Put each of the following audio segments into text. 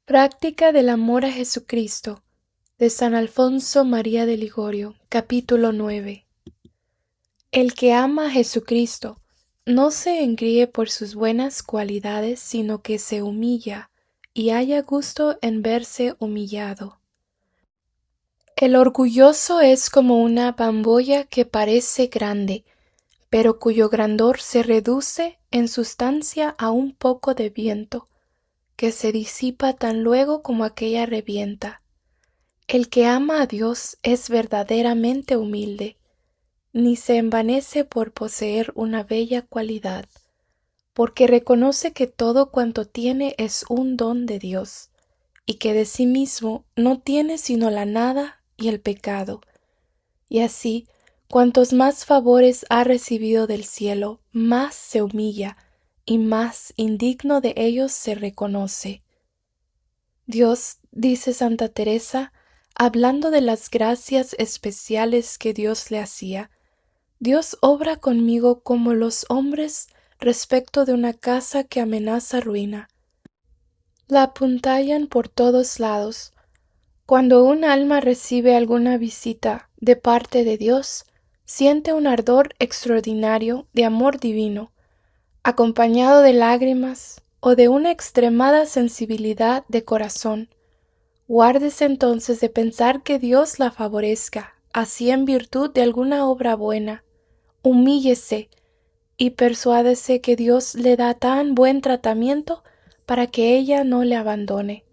Práctica del amor a Jesucristo, de San Alfonso María de Ligorio, capítulo 9. El que ama a Jesucristo no se engríe por sus buenas cualidades, sino que se humilla y halla gusto en verse humillado. El orgulloso es como una bambolla que parece grande, pero cuyo grandor se reduce en sustancia a un poco de viento, que se disipa tan luego como aquella revienta. El que ama a Dios es verdaderamente humilde, ni se envanece por poseer una bella cualidad, porque reconoce que todo cuanto tiene es un don de Dios, y que de sí mismo no tiene sino la nada y el pecado. Y así, cuantos más favores ha recibido del cielo, más se humilla, y más indigno de ellos se reconoce. Dios, dice Santa Teresa, hablando de las gracias especiales que Dios le hacía, Dios obra conmigo como los hombres respecto de una casa que amenaza ruina. La apuntallan por todos lados. Cuando un alma recibe alguna visita de parte de Dios, siente un ardor extraordinario de amor divino, acompañado de lágrimas o de una extremada sensibilidad de corazón. Guárdese entonces de pensar que Dios la favorezca, así en virtud de alguna obra buena. Humíllese y persuádese que Dios le da tan buen tratamiento para que ella no le abandone.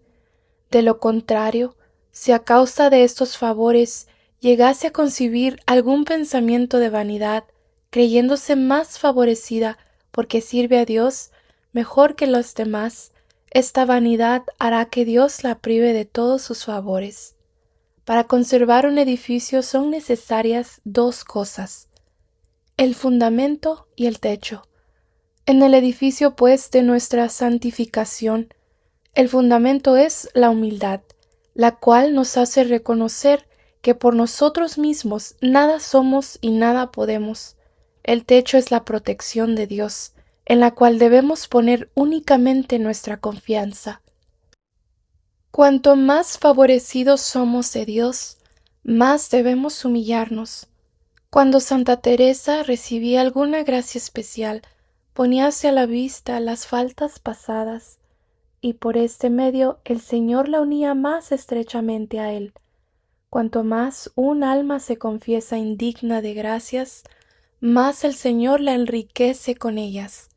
De lo contrario, si a causa de estos favores llegase a concebir algún pensamiento de vanidad, creyéndose más favorecida porque sirve a Dios mejor que los demás, esta vanidad hará que Dios la prive de todos sus favores. Para conservar un edificio son necesarias dos cosas: el fundamento y el techo. En el edificio, pues, de nuestra santificación, el fundamento es la humildad, la cual nos hace reconocer que por nosotros mismos nada somos y nada podemos. El techo es la protección de Dios, en la cual debemos poner únicamente nuestra confianza. Cuanto más favorecidos somos de Dios, más debemos humillarnos. Cuando Santa Teresa recibía alguna gracia especial, poníase a la vista las faltas pasadas, y por este medio el Señor la unía más estrechamente a Él. Cuanto más un alma se confiesa indigna de gracias, más el Señor la enriquece con ellas.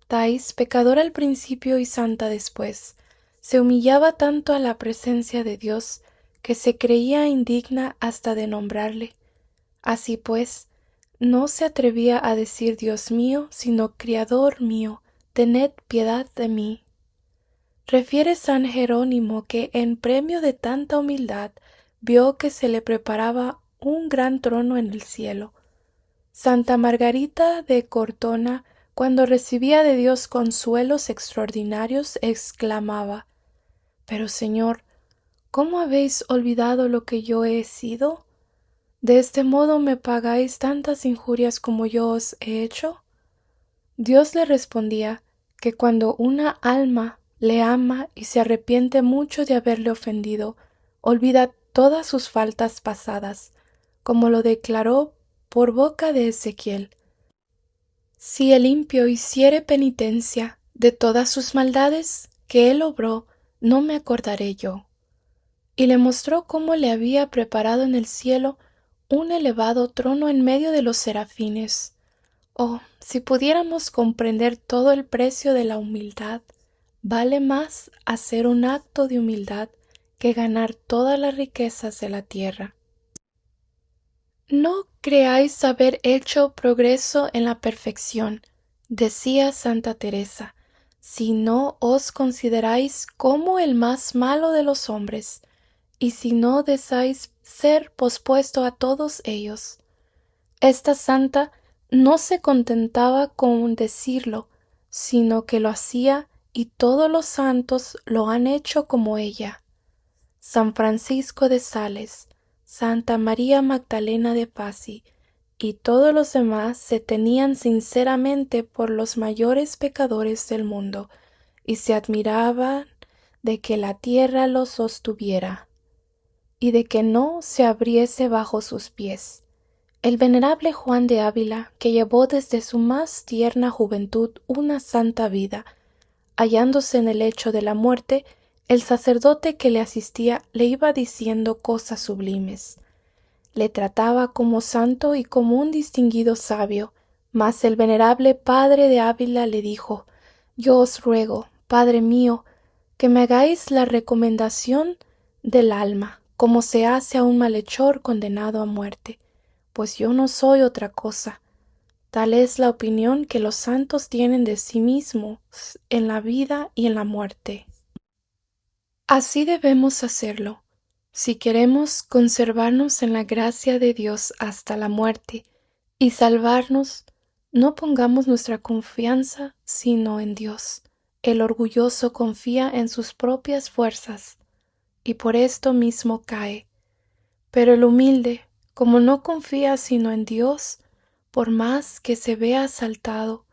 Thais, pecadora al principio y santa después, se humillaba tanto a la presencia de Dios que se creía indigna hasta de nombrarle. Así pues, no se atrevía a decir Dios mío, sino Criador mío, tened piedad de mí. Refiere San Jerónimo que en premio de tanta humildad vio que se le preparaba un gran trono en el cielo. Santa Margarita de Cortona, cuando recibía de Dios consuelos extraordinarios, exclamaba: Pero Señor, ¿cómo habéis olvidado lo que yo he sido? ¿De este modo me pagáis tantas injurias como yo os he hecho? Dios le respondía que cuando una alma le ama y se arrepiente mucho de haberle ofendido, olvida todas sus faltas pasadas, como lo declaró por boca de Ezequiel. Si el impío hiciere penitencia de todas sus maldades que él obró, no me acordaré yo. Y le mostró cómo le había preparado en el cielo un elevado trono en medio de los serafines. Oh, si pudiéramos comprender todo el precio de la humildad, vale más hacer un acto de humildad que ganar todas las riquezas de la tierra. No creáis haber hecho progreso en la perfección, decía Santa Teresa, si no os consideráis como el más malo de los hombres, y si no deseáis ser pospuesto a todos ellos. Esta santa no se contentaba con decirlo, sino que lo hacía, y todos los santos lo han hecho como ella. San Francisco de Sales, Santa María Magdalena de Pazzi y todos los demás se tenían sinceramente por los mayores pecadores del mundo, y se admiraban de que la tierra lo sostuviera, y de que no se abriese bajo sus pies. El venerable Juan de Ávila, que llevó desde su más tierna juventud una santa vida, hallándose en el lecho de la muerte, el sacerdote que le asistía le iba diciendo cosas sublimes. Le trataba como santo y como un distinguido sabio, mas el venerable padre de Ávila le dijo: Yo os ruego, padre mío, que me hagáis la recomendación del alma, como se hace a un malhechor condenado a muerte, pues yo no soy otra cosa. Tal es la opinión que los santos tienen de sí mismos en la vida y en la muerte. Así debemos hacerlo, si queremos conservarnos en la gracia de Dios hasta la muerte y salvarnos. No pongamos nuestra confianza sino en Dios. El orgulloso confía en sus propias fuerzas y por esto mismo cae. Pero el humilde, como no confía sino en Dios, por más que se vea asaltado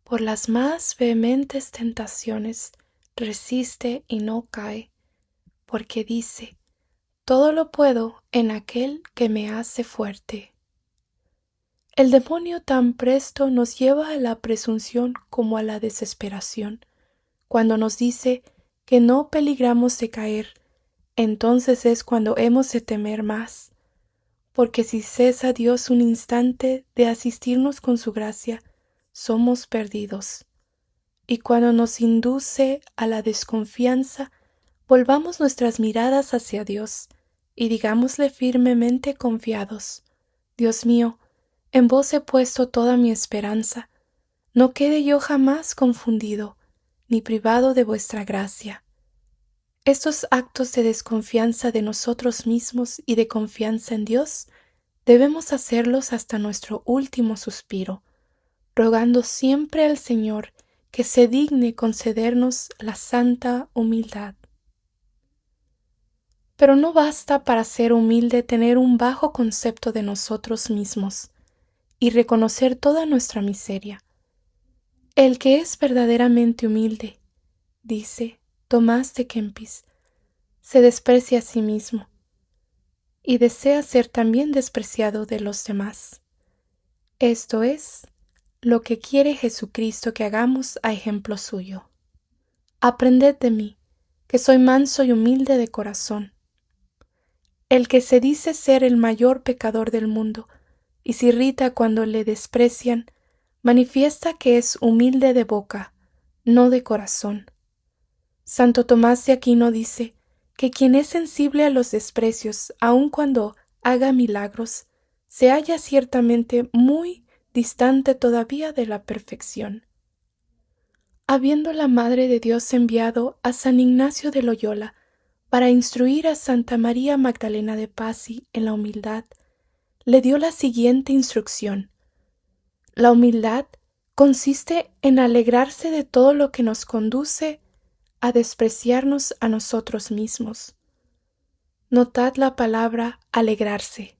por las más vehementes tentaciones, resiste y no cae, porque dice: todo lo puedo en aquel que me hace fuerte. El demonio tan presto nos lleva a la presunción como a la desesperación. Cuando nos dice que no peligramos de caer, entonces es cuando hemos de temer más, porque si cesa Dios un instante de asistirnos con su gracia, somos perdidos. Y cuando nos induce a la desconfianza, volvamos nuestras miradas hacia Dios y digámosle firmemente confiados: Dios mío, en vos he puesto toda mi esperanza, no quede yo jamás confundido, ni privado de vuestra gracia. Estos actos de desconfianza de nosotros mismos y de confianza en Dios debemos hacerlos hasta nuestro último suspiro, rogando siempre al Señor que se digne concedernos la santa humildad. Pero no basta para ser humilde tener un bajo concepto de nosotros mismos y reconocer toda nuestra miseria. El que es verdaderamente humilde, dice Tomás de Kempis, se desprecia a sí mismo y desea ser también despreciado de los demás. Esto es lo que quiere Jesucristo que hagamos a ejemplo suyo. Aprended de mí, que soy manso y humilde de corazón. El que se dice ser el mayor pecador del mundo y se irrita cuando le desprecian, manifiesta que es humilde de boca, no de corazón. Santo Tomás de Aquino dice que quien es sensible a los desprecios, aun cuando haga milagros, se halla ciertamente muy distante todavía de la perfección. Habiendo la Madre de Dios enviado a San Ignacio de Loyola para instruir a Santa María Magdalena de Pazzi en la humildad, le dio la siguiente instrucción: la humildad consiste en alegrarse de todo lo que nos conduce a despreciarnos a nosotros mismos. Notad la palabra alegrarse.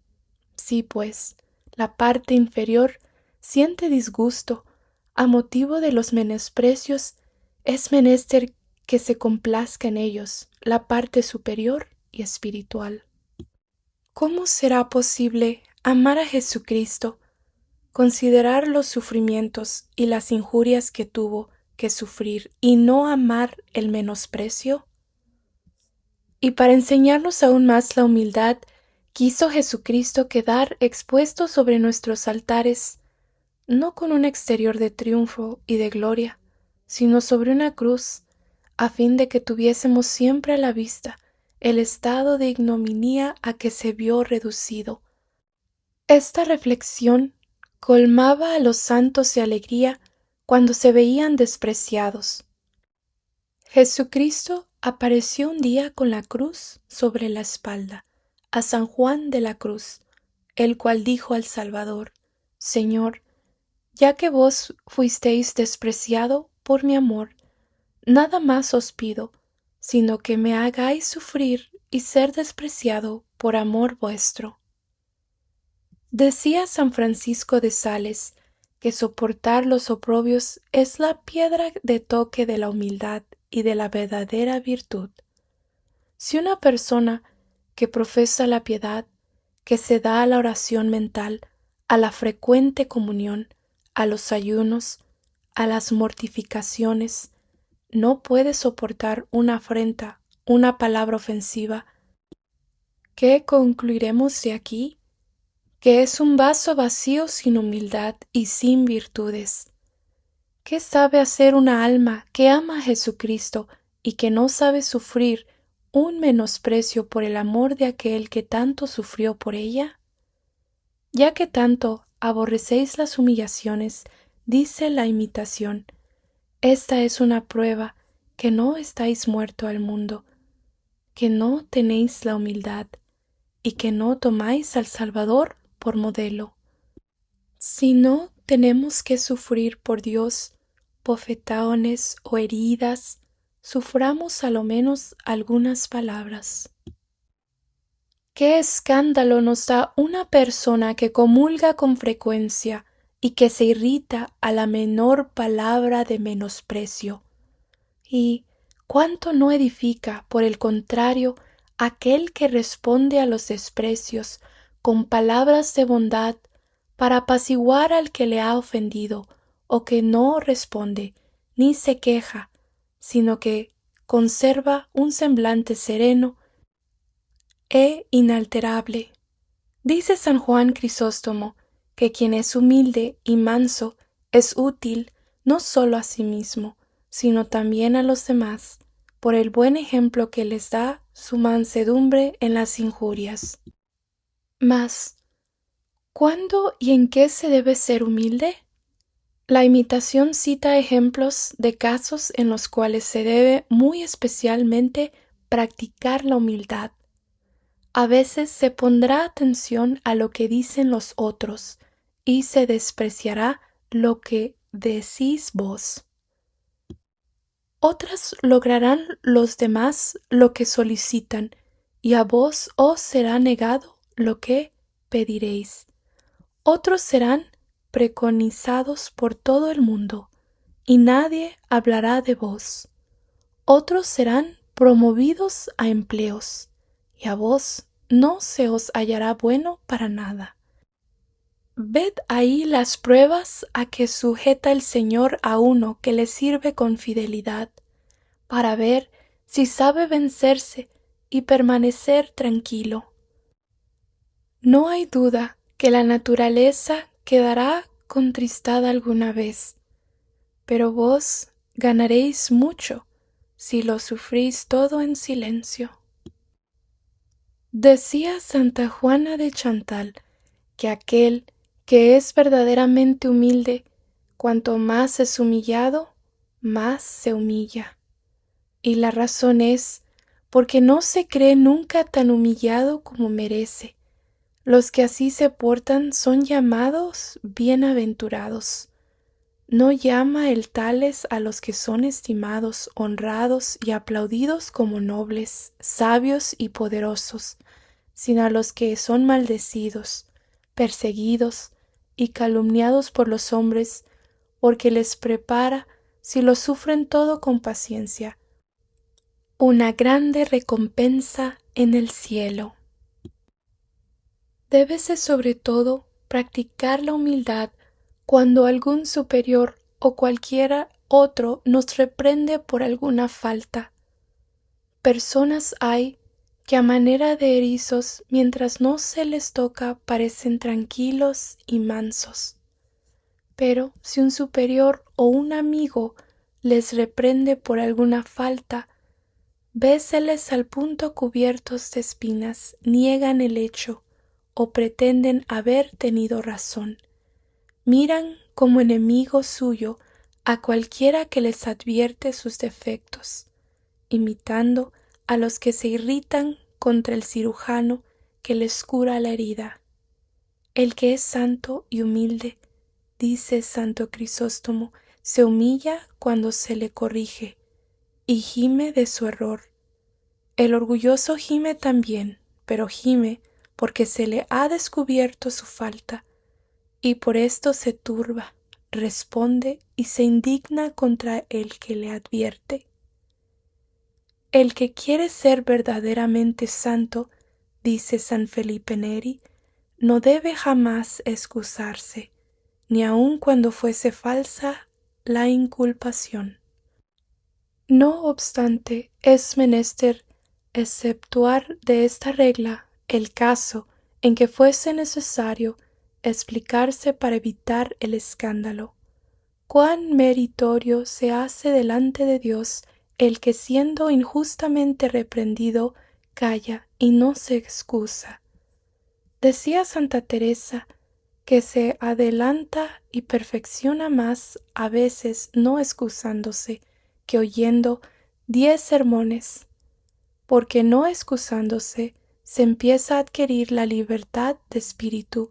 Sí, pues, la parte inferior siente disgusto a motivo de los menosprecios, es menester que se complazca en ellos la parte superior y espiritual. ¿Cómo será posible amar a Jesucristo, considerar los sufrimientos y las injurias que tuvo que sufrir y no amar el menosprecio? Y para enseñarnos aún más la humildad, quiso Jesucristo quedar expuesto sobre nuestros altares, no con un exterior de triunfo y de gloria, sino sobre una cruz, a fin de que tuviésemos siempre a la vista el estado de ignominia a que se vio reducido. Esta reflexión colmaba a los santos de alegría cuando se veían despreciados. Jesucristo apareció un día con la cruz sobre la espalda a San Juan de la Cruz, el cual dijo al Salvador: Señor, ya que vos fuisteis despreciado por mi amor, nada más os pido, sino que me hagáis sufrir y ser despreciado por amor vuestro. Decía San Francisco de Sales que soportar los oprobios es la piedra de toque de la humildad y de la verdadera virtud. Si una persona que profesa la piedad, que se da a la oración mental, a la frecuente comunión, a los ayunos, a las mortificaciones, no puede soportar una afrenta, una palabra ofensiva, ¿qué concluiremos de aquí? Que es un vaso vacío sin humildad y sin virtudes. ¿Qué sabe hacer una alma que ama a Jesucristo y que no sabe sufrir un menosprecio por el amor de aquel que tanto sufrió por ella? Ya que tanto aborrecéis las humillaciones, dice la imitación, esta es una prueba que no estáis muerto al mundo, que no tenéis la humildad y que no tomáis al Salvador por modelo. Si no tenemos que sufrir por Dios bofetaones o heridas, suframos a lo menos algunas palabras. ¿Qué escándalo nos da una persona que comulga con frecuencia y que se irrita a la menor palabra de menosprecio? Y cuánto no edifica, por el contrario, aquel que responde a los desprecios con palabras de bondad para apaciguar al que le ha ofendido, o que no responde ni se queja, sino que conserva un semblante sereno e inalterable. Dice San Juan Crisóstomo que quien es humilde y manso es útil no solo a sí mismo, sino también a los demás, por el buen ejemplo que les da su mansedumbre en las injurias. Mas, ¿cuándo y en qué se debe ser humilde? La imitación cita ejemplos de casos en los cuales se debe muy especialmente practicar la humildad. A veces se pondrá atención a lo que dicen los otros y se despreciará lo que decís vos. Otras lograrán los demás lo que solicitan, y a vos os será negado lo que pediréis. Otros serán preconizados por todo el mundo, y nadie hablará de vos. Otros serán promovidos a empleos, y a vos no se os hallará bueno para nada. Ved ahí las pruebas a que sujeta el Señor a uno que le sirve con fidelidad, para ver si sabe vencerse y permanecer tranquilo. No hay duda que la naturaleza quedará contristada alguna vez, pero vos ganaréis mucho si lo sufrís todo en silencio. Decía Santa Juana de Chantal que aquel que es verdaderamente humilde, cuanto más es humillado, más se humilla. Y la razón es porque no se cree nunca tan humillado como merece. Los que así se portan son llamados bienaventurados. No llama el tales a los que son estimados, honrados y aplaudidos como nobles, sabios y poderosos, sino a los que son maldecidos, perseguidos y calumniados por los hombres, porque les prepara, si lo sufren todo con paciencia, una grande recompensa en el cielo. Débese sobre todo practicar la humildad cuando algún superior o cualquiera otro nos reprende por alguna falta. Personas hay que a manera de erizos, mientras no se les toca, parecen tranquilos y mansos. Pero si un superior o un amigo les reprende por alguna falta, véseles al punto cubiertos de espinas, niegan el hecho o pretenden haber tenido razón. Miran como enemigo suyo a cualquiera que les advierte sus defectos, imitando a los que se irritan contra el cirujano que les cura la herida. El que es santo y humilde, dice Santo Crisóstomo, se humilla cuando se le corrige y gime de su error. El orgulloso gime también, pero gime porque se le ha descubierto su falta, y por esto se turba, responde y se indigna contra el que le advierte. El que quiere ser verdaderamente santo, dice San Felipe Neri, no debe jamás excusarse, ni aun cuando fuese falsa la inculpación. No obstante, es menester exceptuar de esta regla el caso en que fuese necesario explicarse para evitar el escándalo. Cuán meritorio se hace delante de Dios el que siendo injustamente reprendido calla y no se excusa. Decía Santa Teresa que se adelanta y perfecciona más a veces no excusándose que oyendo 10 sermones, porque no excusándose se empieza a adquirir la libertad de espíritu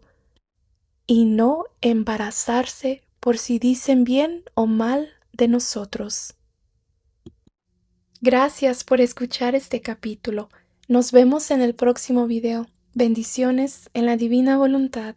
y no embarazarse por si dicen bien o mal de nosotros. Gracias por escuchar este capítulo. Nos vemos en el próximo video. Bendiciones en la divina voluntad.